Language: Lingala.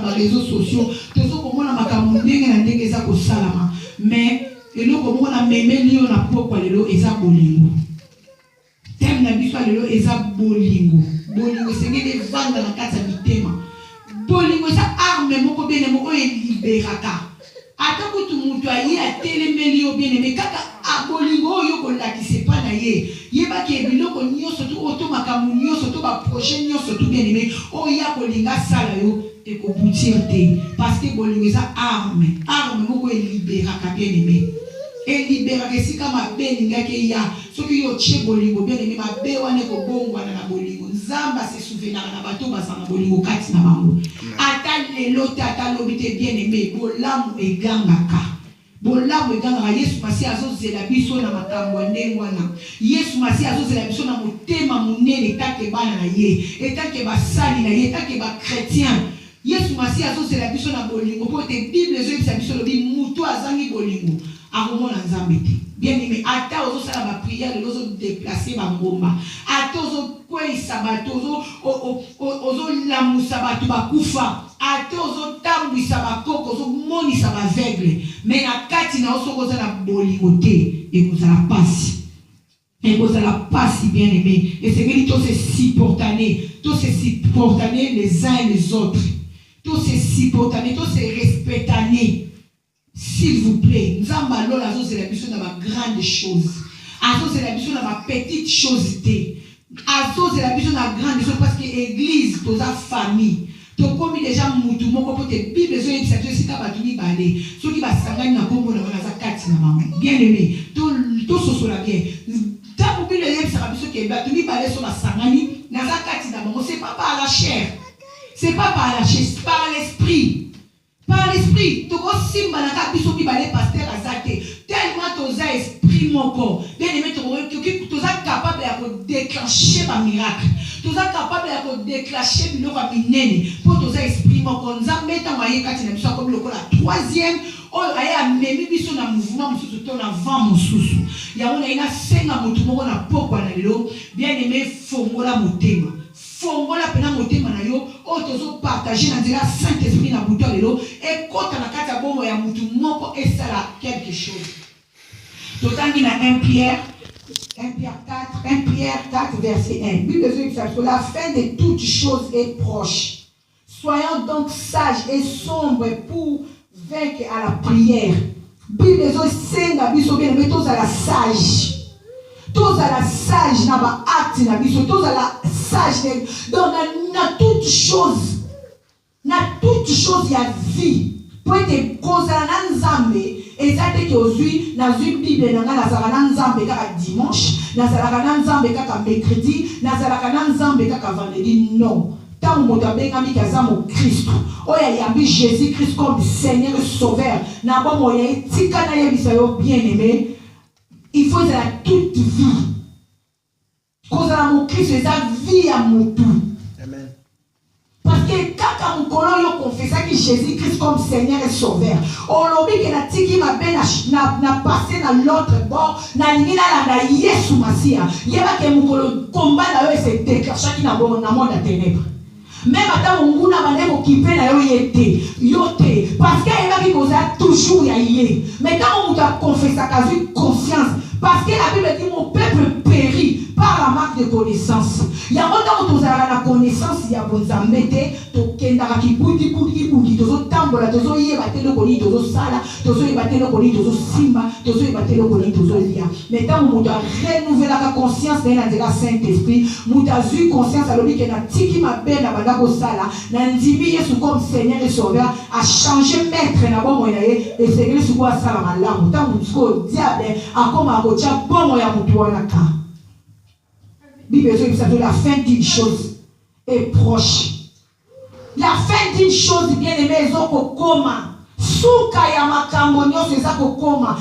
les réseaux sociaux, tout ce qu'on a makamundenge na ndenge za ko salama. Mais eloko moko na meme liyo na pokwa lelo eza bolingo. Thème na biso lelo eza bolingo. Bolingo sengeli vanda na kati ya mitema. Bolingo eza arme moko bene moko eliberaka. Ata kutu mutu aye atelemeli yo bien aimé kaka abolingo yo ko lakise pa na ye yeba ke biloko nyonso to oto makamu nyonso to ba projet nyonso to bien aimé o ya ko linga sala yo e ko boutir te parce que bolingo eza arme moko eliberaka bien aimé eliberaka sika mabe linga ke ya soki yo che bolingo bien aimé mabe wana ko bongwana na bolingo nzamba se souvenir na bato basana bolingo kati na bango ata lelo tata lobite bien aimé bolamu egangaka bolamu egangaka Yesu masi azozela biso na makambo ndenge wana Yesu masi azozela biso na motema munene etake bana na ye etake basali na ye etake ba chrétien Yesu masi azozela biso na bolingo po te Bible ezobisa biso lobi mutu azangi bolingo akomona nzambe te bien aimé ata ozosala ba prière ozo déplacer ba ngomba ata ozokwesa bato ozolamusa bato bakufa ata ozotambwisa bakoko ozomonisa baveugle mais na kati na osokoza na bolingo te ekozala pasi bien aimé et c'est que tous se supportaner les uns et les autres tous se supportaner tous se respectaner. S'il vous plaît, nous avons la biso na ma grande chose. Azo c'est la biso na ma petite chose té. Azo c'est la biso na grande chose parce que église to za famille. To komi déjà mutu moko pote Bible zo yebisa to sika batuni balé. Soki basangani na kombo na za kati na maman. Bien aimé, to sosola bien. Ta Bible yebisa biso ke batuni balé so basangani na za kati na maman. C'est pas par la chair. C'est pas par la chair, c'est par l'esprit. Par l'esprit, tu as simba na kabiso bi balé pasteur azate tellement tu as esprit mon corps bien aimé tu as capable de déclencher un miracle tu as capable de déclencher biloko minene pour tu as esprit mon corps nzambe ta maye kati na biso comme lokola troisième oyo aya memi biso na mouvement mususu to na vent mususu ya ona ina senga mutu moko na pokwa na lelo bien aimé fongola motema fongola pena motema na yo otozo partager na nzela Saint-Esprit na buto lelo et kota na kati ya bongo ya mutu moko esala quelque chose. Totangi na 1 Pierre 4 verset 1. Bible dit que la fin de toutes choses est proche. Soyons donc sages et sombres pour vaincre à la prière. Bible dit senga biso bien mais tous à la sage. Tous à la sage na ba acte na biso tous à la sage donc na toute chose il y a vie pour être kozala na nzambe ezate ke ozui na zui Bible na ngala zala na nzambe kaka dimanche na zala na nzambe kaka mercredi na zala na nzambe kaka vendredi non tant moto abengami kaza mo Christ oya yambi Jésus Christ comme Seigneur et Sauveur na ba moya etika na yebisa yo bien aimé. Il faut la toute vie. Cause la mon Christ, c'est la vie à mon tout. Amen. Parce que quand on connaît confesse que Jésus Christ comme Seigneur et Sauveur, on lobby que la tiki m'a ben n'a passé dans l'autre bord, n'a ligne la Yesu Masia. Yeba que mon combat là c'est déclenché qui n'a bon dans monde de ténèbres. Même à mon goût n'a pas occupé na yote parce qu'il va causer toujours yé. Mais quand on t'a confessé à casu conscience parce que la Bible dit mon peuple périt par la marque de connaissance. Il y a longtemps où tu as la connaissance, il y a bon zamete, tu kendara ki budi tozo tambola, tozo yebate le koni, tozo sala, tozo yebate le koni, tozo simba, tozo yebate le koni, tozo lia. Mais tant où tu as renouvelé la conscience de la Saint-Esprit, tu as eu conscience à l'objet que na tiki ma belle na balago sala, na ndibi Yesu comme Seigneur et Sauveur, a changé maître na bon moyen et Seigneur sous quoi sala malamu. Tant où tu diable a comme a kocha bon moyen mutu wanaka. Bible dit que la fin d'une chose est proche. La fin d'une chose, bien aimé, est au coma. Souka ya makambo nyonso eza kokoma.